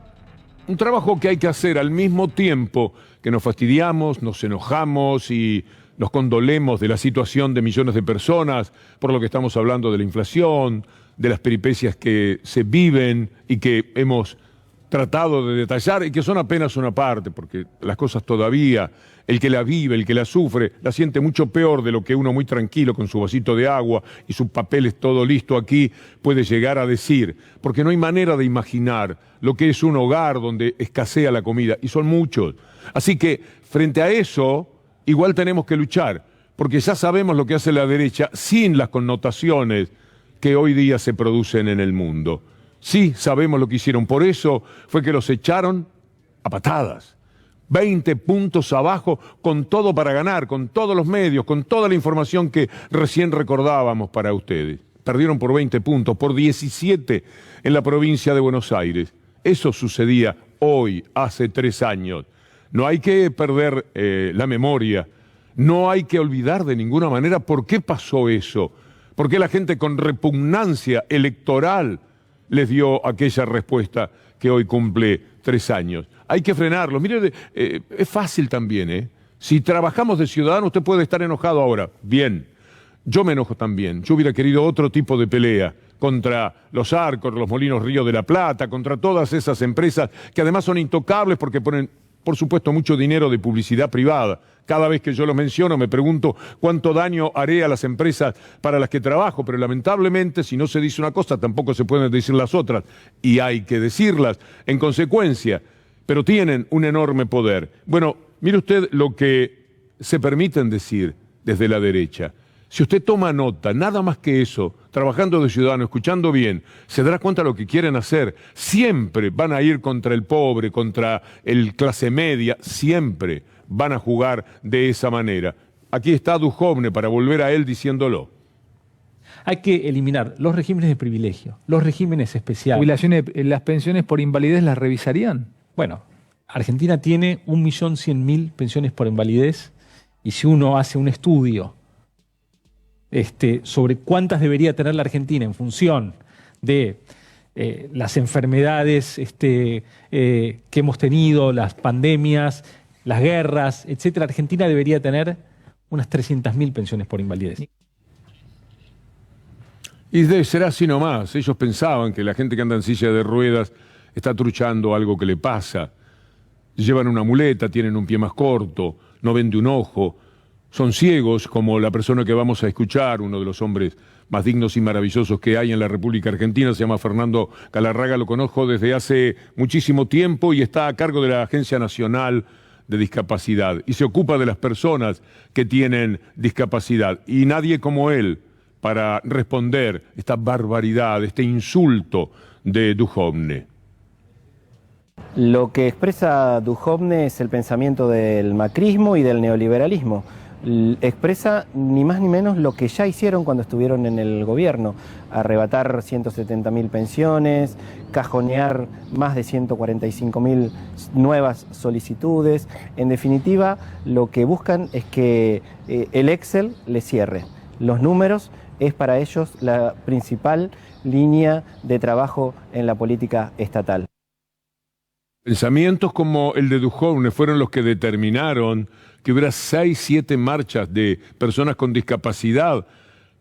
un trabajo que hay que hacer al mismo tiempo que nos fastidiamos, nos enojamos y nos condolemos de la situación de millones de personas, por lo que estamos hablando de la inflación, de las peripecias que se viven y que hemos tratado de detallar y que son apenas una parte, porque las cosas todavía, el que la vive, el que la sufre, la siente mucho peor de lo que uno muy tranquilo con su vasito de agua y sus papeles todo listo aquí puede llegar a decir, porque no hay manera de imaginar lo que es un hogar donde escasea la comida, y son muchos. Así que frente a eso, igual tenemos que luchar, porque ya sabemos lo que hace la derecha sin las connotaciones que hoy día se producen en el mundo. Sí, sabemos lo que hicieron, por eso fue que los echaron a patadas. 20 puntos abajo, con todo para ganar, con todos los medios, con toda la información que recién recordábamos para ustedes. Perdieron por 20 puntos, por 17 en la provincia de Buenos Aires. Eso sucedía hoy, hace 3 años. No hay que perder la memoria, no hay que olvidar de ninguna manera por qué pasó eso, por qué la gente con repugnancia electoral les dio aquella respuesta que hoy cumple 3 años. Hay que frenarlos. Mire, es fácil también, ¿eh? Si trabajamos de ciudadano, usted puede estar enojado ahora. Bien, yo me enojo también. Yo hubiera querido otro tipo de pelea contra los Arcos, los Molinos Río de la Plata, contra todas esas empresas que además son intocables porque ponen, por supuesto, mucho dinero de publicidad privada. Cada vez que yo lo menciono me pregunto cuánto daño haré a las empresas para las que trabajo, pero lamentablemente si no se dice una cosa tampoco se pueden decir las otras, y hay que decirlas en consecuencia, pero tienen un enorme poder. Bueno, mire usted lo que se permiten decir desde la derecha. Si usted toma nota, nada más que eso, trabajando de ciudadano, escuchando bien, se dará cuenta de lo que quieren hacer. Siempre van a ir contra el pobre, contra el clase media, siempre van a jugar de esa manera. Aquí está Duhovne para volver a él diciéndolo. Hay que eliminar los regímenes de privilegio, los regímenes especiales. Jubilaciones, las pensiones por invalidez las revisarían. Bueno, Argentina tiene 1.100.000 pensiones por invalidez, y si uno hace un estudio sobre cuántas debería tener la Argentina en función de las enfermedades que hemos tenido, las pandemias, las guerras, etcétera, Argentina debería tener unas 300.000 pensiones por invalidez. Y será así nomás. Ellos pensaban que la gente que anda en silla de ruedas está truchando algo que le pasa. Llevan una muleta, tienen un pie más corto, no ven de un ojo, son ciegos como la persona que vamos a escuchar, uno de los hombres más dignos y maravillosos que hay en la República Argentina, se llama Fernando Galarraga, lo conozco desde hace muchísimo tiempo y está a cargo de la Agencia Nacional de Discapacidad y se ocupa de las personas que tienen discapacidad. Y nadie como él para responder esta barbaridad, este insulto de Duhovne. Lo que expresa Duhovne es el pensamiento del macrismo y del neoliberalismo. Expresa ni más ni menos lo que ya hicieron cuando estuvieron en el gobierno: arrebatar 170.000 pensiones, cajonear más de 145.000 nuevas solicitudes. En definitiva, lo que buscan es que el Excel les cierre. Los números es para ellos la principal línea de trabajo en la política estatal. Pensamientos como el de Duhovne fueron los que determinaron que hubiera 6, 7 marchas de personas con discapacidad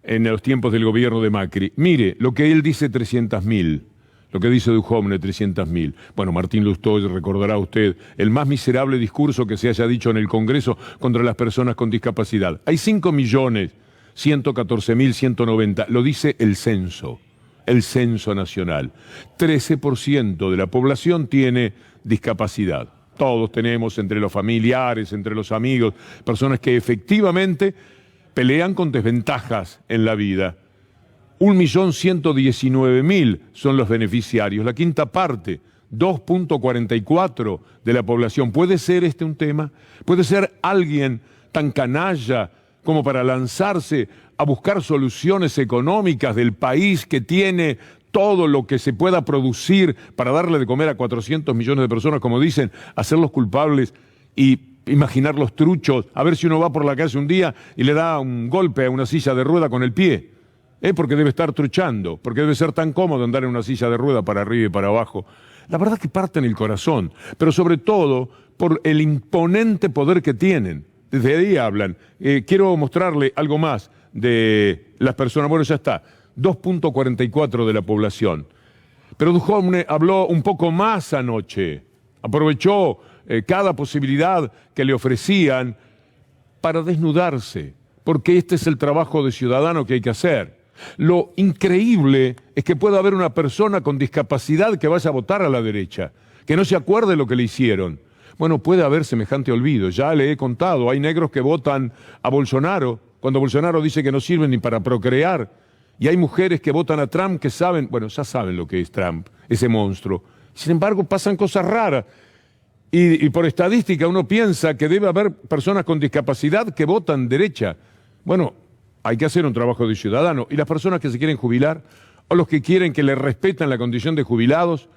en los tiempos del gobierno de Macri. Mire, lo que él dice 300.000, lo que dice Duhovne 300.000. Bueno, Martín Lustó, recordará usted, el más miserable discurso que se haya dicho en el Congreso contra las personas con discapacidad. Hay 5.114.190, lo dice el censo nacional. 13% de la población tiene discapacidad. Todos tenemos entre los familiares, entre los amigos, personas que efectivamente pelean con desventajas en la vida. 1.119.000 son los beneficiarios, la quinta parte, 2.44 de la población. ¿Puede ser este un tema? ¿Puede ser alguien tan canalla como para lanzarse a buscar soluciones económicas del país que tiene todo lo que se pueda producir para darle de comer a 400 millones de personas, como dicen, hacerlos culpables y imaginar los truchos, a ver si uno va por la calle un día y le da un golpe a una silla de rueda con el pie? Porque debe estar truchando, porque debe ser tan cómodo andar en una silla de rueda para arriba y para abajo. La verdad que parte en el corazón, pero sobre todo por el imponente poder que tienen. Desde ahí hablan. Quiero mostrarle algo más de las personas. Bueno, ya está. 2.44 de la población. Pero Duhovne habló un poco más anoche, aprovechó cada posibilidad que le ofrecían para desnudarse, porque este es el trabajo de ciudadano que hay que hacer. Lo increíble es que pueda haber una persona con discapacidad que vaya a votar a la derecha, que no se acuerde lo que le hicieron. Bueno, puede haber semejante olvido, ya le he contado, hay negros que votan a Bolsonaro, cuando Bolsonaro dice que no sirven ni para procrear, y hay mujeres que votan a Trump que saben, bueno, ya saben lo que es Trump, ese monstruo. Sin embargo, pasan cosas raras. Y por estadística uno piensa que debe haber personas con discapacidad que votan derecha. Bueno, hay que hacer un trabajo de ciudadano. Y las personas que se quieren jubilar, o los que quieren que les respeten la condición de jubilados,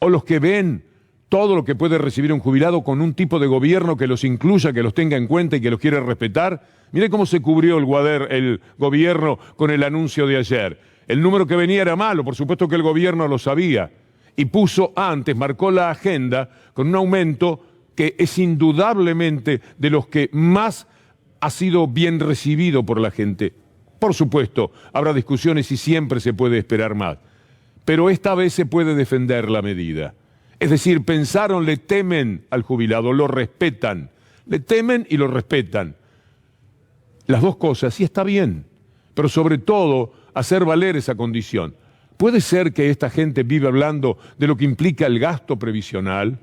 o los que ven todo lo que puede recibir un jubilado con un tipo de gobierno que los incluya, que los tenga en cuenta y que los quiere respetar. Mire cómo se cubrió el gobierno con el anuncio de ayer. El número que venía era malo, por supuesto que el gobierno lo sabía. Y puso antes, marcó la agenda con un aumento que es indudablemente de los que más ha sido bien recibido por la gente. Por supuesto, habrá discusiones y siempre se puede esperar más. Pero esta vez se puede defender la medida. Es decir, pensaron, le temen al jubilado, lo respetan. Le temen y lo respetan. Las dos cosas, y está bien. Pero sobre todo, hacer valer esa condición. ¿Puede ser que esta gente vive hablando de lo que implica el gasto previsional?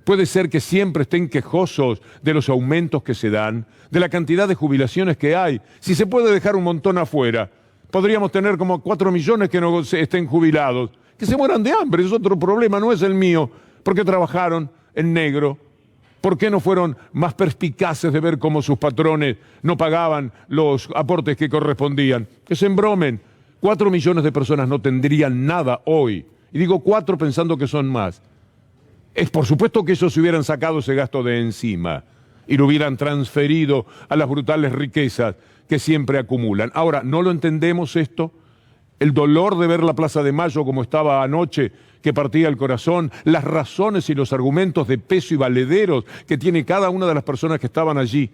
¿Puede ser que siempre estén quejosos de los aumentos que se dan, de la cantidad de jubilaciones que hay? Si se puede dejar un montón afuera, podríamos tener como 4 millones que no estén jubilados, que se mueran de hambre, es otro problema, no es el mío. ¿Por qué trabajaron en negro? ¿Por qué no fueron más perspicaces de ver cómo sus patrones no pagaban los aportes que correspondían? Que se embromen. 4 millones de personas no tendrían nada hoy. Y digo 4 pensando que son más. Es por supuesto que ellos se hubieran sacado ese gasto de encima y lo hubieran transferido a las brutales riquezas que siempre acumulan. Ahora, ¿no lo entendemos esto? El dolor de ver la Plaza de Mayo como estaba anoche, que partía el corazón, las razones y los argumentos de peso y valederos que tiene cada una de las personas que estaban allí.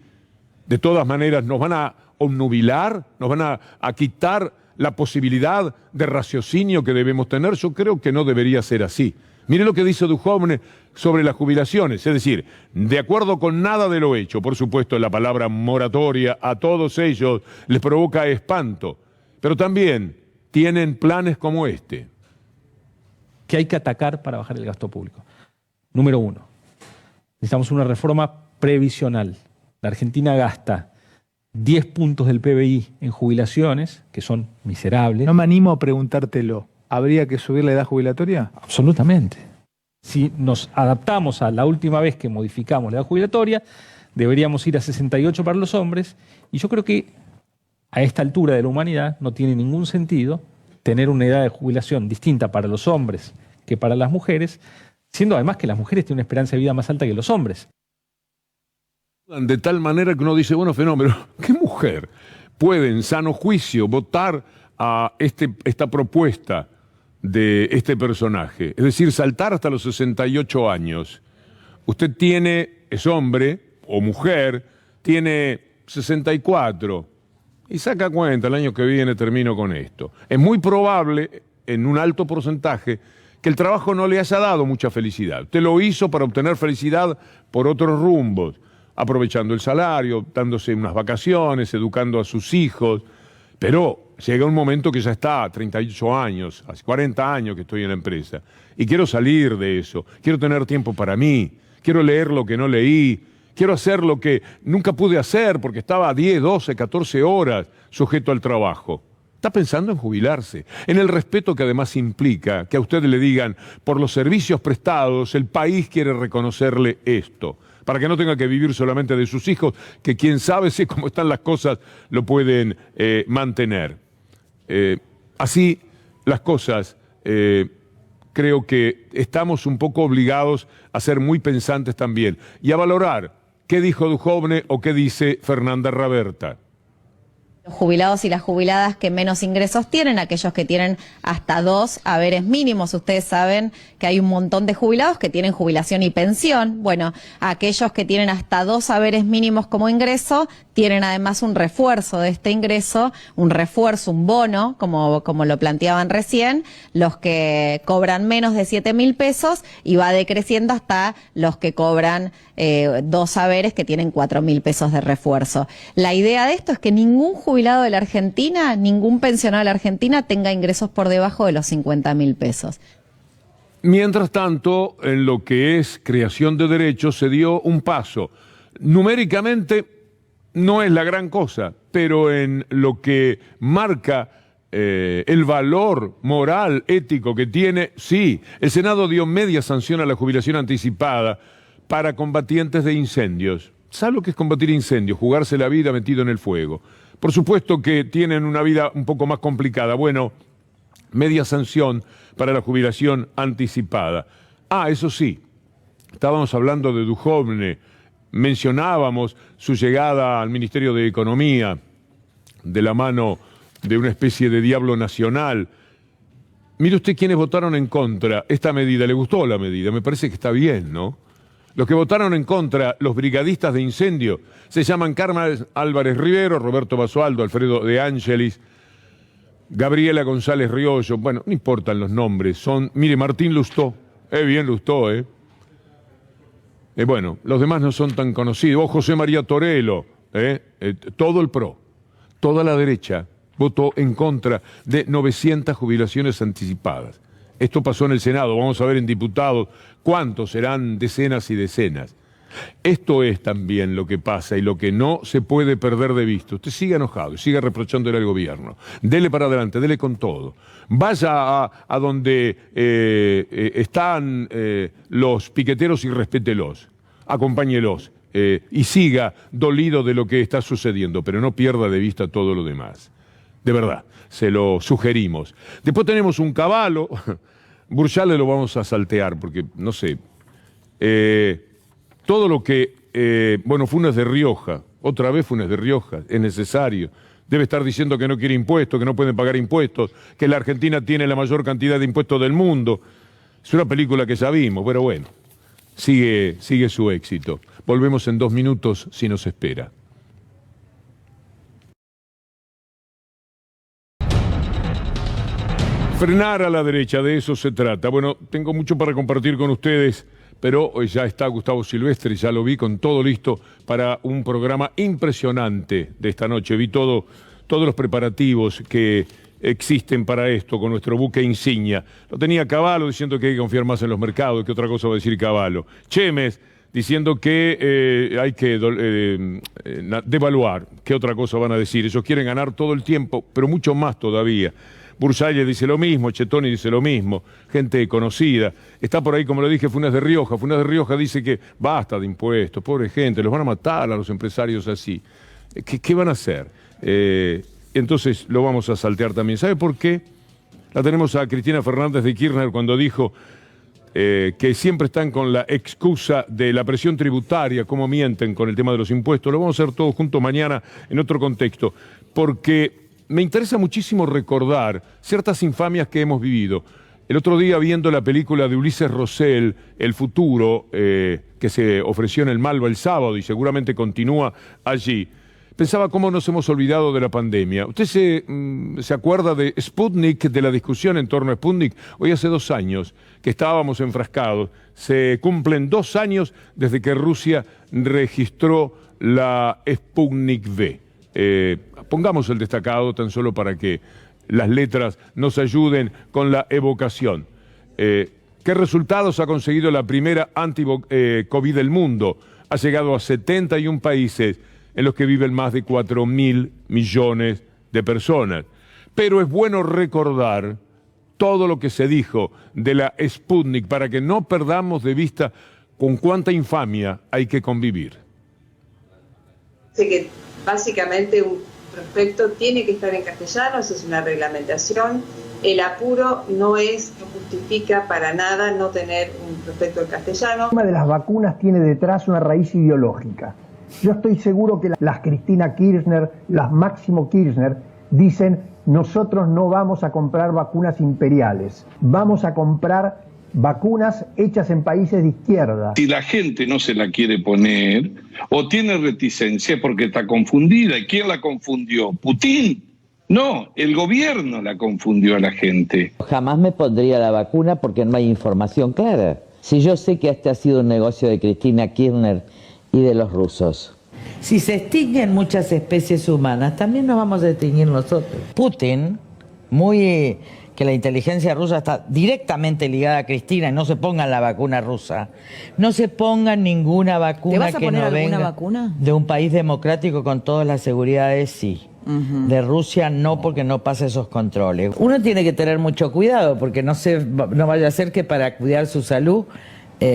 De todas maneras, nos van a obnubilar, nos van a quitar la posibilidad de raciocinio que debemos tener. Yo creo que no debería ser así. Mire lo que dice Duhovne sobre las jubilaciones, es decir, de acuerdo con nada de lo hecho. Por supuesto, la palabra moratoria a todos ellos les provoca espanto, pero también tienen planes como este. Que hay que atacar para bajar el gasto público. Número 1, necesitamos una reforma previsional. La Argentina gasta 10 puntos del PBI en jubilaciones, que son miserables. No me animo a preguntártelo. ¿Habría que subir la edad jubilatoria? Absolutamente. Si nos adaptamos a la última vez que modificamos la edad jubilatoria, deberíamos ir a 68 para los hombres, y yo creo que a esta altura de la humanidad no tiene ningún sentido tener una edad de jubilación distinta para los hombres que para las mujeres, siendo además que las mujeres tienen una esperanza de vida más alta que los hombres. De tal manera que uno dice, bueno, fenómeno, ¿qué mujer puede en sano juicio votar a esta propuesta de este personaje? Es decir, saltar hasta los 68 años. Usted es hombre o mujer, tiene 64 y saca cuenta, el año que viene termino con esto. Es muy probable, en un alto porcentaje, que el trabajo no le haya dado mucha felicidad. Usted lo hizo para obtener felicidad por otros rumbos, aprovechando el salario, dándose unas vacaciones, educando a sus hijos, pero llega un momento que ya está, 38 años, hace 40 años que estoy en la empresa, y quiero salir de eso, quiero tener tiempo para mí, quiero leer lo que no leí, quiero hacer lo que nunca pude hacer porque estaba 10, 12, 14 horas sujeto al trabajo. Está pensando en jubilarse, en el respeto que además implica que a usted le digan, por los servicios prestados, el país quiere reconocerle esto, para que no tenga que vivir solamente de sus hijos, que quién sabe si como están las cosas lo pueden mantener. Así las cosas, creo que estamos un poco obligados a ser muy pensantes también y a valorar qué dijo Duhovne o qué dice Fernanda Raberta. Los jubilados y las jubiladas que menos ingresos tienen, aquellos que tienen hasta 2 haberes mínimos. Ustedes saben que hay un montón de jubilados que tienen jubilación y pensión. Bueno, aquellos que tienen hasta 2 haberes mínimos como ingreso tienen además un refuerzo de este ingreso, un refuerzo, un bono, como lo planteaban recién, los que cobran menos de 7.000 pesos y va decreciendo hasta los que cobran 2 haberes que tienen 4.000 pesos de refuerzo. La idea de esto es que ningún jubilado de la Argentina, ningún pensionado de la Argentina tenga ingresos por debajo de los 50.000 pesos. Mientras tanto, en lo que es creación de derechos se dio un paso. Numéricamente no es la gran cosa, pero en lo que marca el valor moral, ético que tiene, sí. El Senado dio media sanción a la jubilación anticipada para combatientes de incendios. ¿Sabe lo que es combatir incendios? Jugarse la vida metido en el fuego. Por supuesto que tienen una vida un poco más complicada. Bueno, media sanción para la jubilación anticipada. Ah, eso sí, estábamos hablando de Duhovne, mencionábamos su llegada al Ministerio de Economía de la mano de una especie de diablo nacional. Mire usted quiénes votaron en contra esta medida. ¿Le gustó la medida? Me parece que está bien, ¿no? Los que votaron en contra, los brigadistas de incendio, se llaman Carmen Álvarez Rivero, Roberto Basualdo, Alfredo de Ángelis, Gabriela González Riollo. Bueno, no importan los nombres, son, mire, Martín Lustó, bien Lustó, bueno, los demás no son tan conocidos. José María Torello, todo el PRO, toda la derecha votó en contra de 900 jubilaciones anticipadas. Esto pasó en el Senado, vamos a ver en diputados cuántos serán, decenas y decenas. Esto es también lo que pasa y lo que no se puede perder de vista. Usted siga enojado y siga reprochándole al gobierno. Dele para adelante, dele con todo. Vaya a donde están los piqueteros y respételos. Acompáñelos y siga dolido de lo que está sucediendo, pero no pierda de vista todo lo demás. De verdad, se lo sugerimos. Después tenemos un Cavallo. Burchales lo vamos a saltear porque, no sé, todo lo que, bueno, Funes de Rioja, otra vez Funes de Rioja, es necesario. Debe estar diciendo que no quiere impuestos, que no pueden pagar impuestos, que la Argentina tiene la mayor cantidad de impuestos del mundo. Es una película que ya vimos, pero bueno, sigue su éxito. Volvemos en 2 minutos si nos espera. Frenar a la derecha, de eso se trata. Bueno, tengo mucho para compartir con ustedes, pero hoy ya está Gustavo Silvestre, ya lo vi con todo listo para un programa impresionante de esta noche. Vi todos los preparativos que existen para esto con nuestro buque insignia. Lo tenía Cavallo diciendo que hay que confiar más en los mercados. ¿Qué otra cosa va a decir Cavallo? Chemes diciendo que hay que devaluar. ¿Qué otra cosa van a decir? Ellos quieren ganar todo el tiempo, pero mucho más todavía. Bursalle dice lo mismo, Chetoni dice lo mismo, gente conocida. Está por ahí, como lo dije, Funes de Rioja. Funes de Rioja dice que basta de impuestos, pobre gente, los van a matar a los empresarios así. ¿Qué van a hacer? Entonces lo vamos a saltear también. ¿Sabe por qué? La tenemos a Cristina Fernández de Kirchner cuando dijo que siempre están con la excusa de la presión tributaria, cómo mienten con el tema de los impuestos. Lo vamos a hacer todos juntos mañana en otro contexto, porque me interesa muchísimo recordar ciertas infamias que hemos vivido. El otro día, viendo la película de Ulises Rosell, El futuro, que se ofreció en el Malva el sábado y seguramente continúa allí, pensaba cómo nos hemos olvidado de la pandemia. ¿Usted se acuerda de Sputnik, de la discusión en torno a Sputnik? Hoy hace 2 años que estábamos enfrascados. Se cumplen 2 años desde que Rusia registró la Sputnik V. Pongamos el destacado tan solo para que las letras nos ayuden con la evocación. ¿Qué resultados ha conseguido la primera anti-COVID del mundo? Ha llegado a 71 países en los que viven más de 4.000 millones de personas. Pero es bueno recordar todo lo que se dijo de la Sputnik para que no perdamos de vista con cuánta infamia hay que convivir. Sé que básicamente un prospecto tiene que estar en castellano, esa es una reglamentación. El apuro no justifica para nada no tener un prospecto en castellano. El tema de las vacunas tiene detrás una raíz ideológica. Yo estoy seguro que las Cristina Kirchner, las Máximo Kirchner, dicen: nosotros no vamos a comprar vacunas imperiales, vamos a comprar vacunas hechas en países de izquierda. Si la gente no se la quiere poner o tiene reticencia porque está confundida. ¿Y quién la confundió? ¿Putin? No, el gobierno la confundió a la gente. Jamás me pondría la vacuna porque no hay información clara. Si yo sé que este ha sido un negocio de Cristina Kirchner y de los rusos. Si se extinguen muchas especies humanas, también nos vamos a extinguir nosotros. Putin, que la inteligencia rusa está directamente ligada a Cristina, y no se pongan la vacuna rusa. No se pongan ninguna vacuna que no venga vacuna de un país democrático con todas las seguridades, sí. De Rusia no, porque no pasa esos controles. Uno tiene que tener mucho cuidado porque no vaya a ser que para cuidar su salud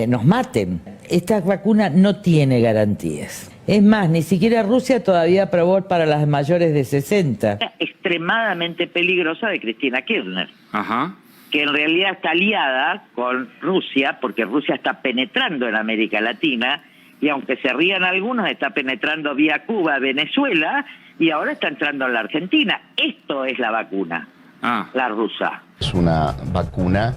nos maten. Esta vacuna no tiene garantías. Es más, ni siquiera Rusia todavía aprobó para las mayores de 60. Extremadamente peligrosa de Cristina Kirchner. Ajá. Que en realidad está aliada con Rusia, porque Rusia está penetrando en América Latina, y aunque se rían algunos, está penetrando vía Cuba, Venezuela, y ahora está entrando en la Argentina. Esto es la vacuna, la rusa. Es una vacuna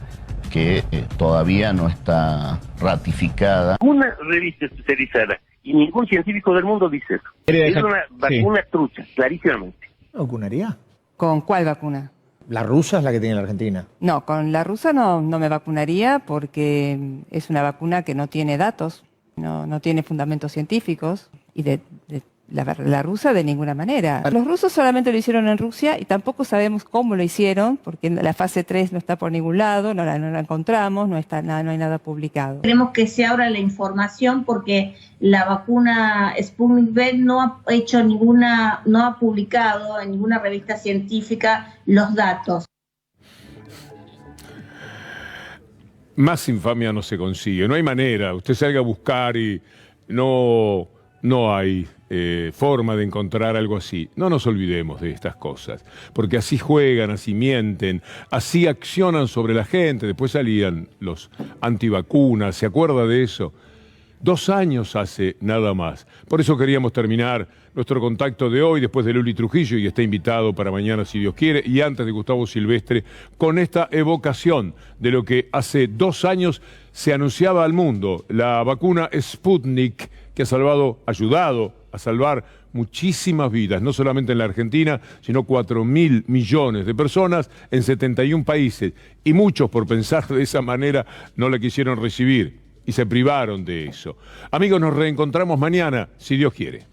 que todavía no está ratificada. Una revista especializada y ningún científico del mundo dice eso. Es una vacuna trucha, clarísimamente. ¿Vacunaría? ¿Con cuál vacuna? ¿La rusa es la que tiene la Argentina? No, con la rusa no me vacunaría porque es una vacuna que no tiene datos, no tiene fundamentos científicos, y la rusa de ninguna manera. Los rusos solamente lo hicieron en Rusia y tampoco sabemos cómo lo hicieron, porque la fase 3 no está por ningún lado, no la encontramos, no hay nada publicado. Queremos que se abra la información porque la vacuna Sputnik V no ha publicado en ninguna revista científica los datos. Más infamia no se consigue, no hay manera. Usted salga a buscar y no hay forma de encontrar algo así. No nos olvidemos de estas cosas, porque así juegan, así mienten, así accionan sobre la gente. Después salían los antivacunas, ¿se acuerda de eso? 2 años hace nada más. Por eso queríamos terminar nuestro contacto de hoy, después de Luli Trujillo, y está invitado para mañana si Dios quiere, y antes de Gustavo Silvestre, con esta evocación de lo que hace 2 años se anunciaba al mundo, la vacuna Sputnik, que ha ayudado a salvar muchísimas vidas, no solamente en la Argentina, sino 4.000 millones de personas en 71 países, y muchos, por pensar de esa manera, no la quisieron recibir y se privaron de eso. Amigos, nos reencontramos mañana, si Dios quiere.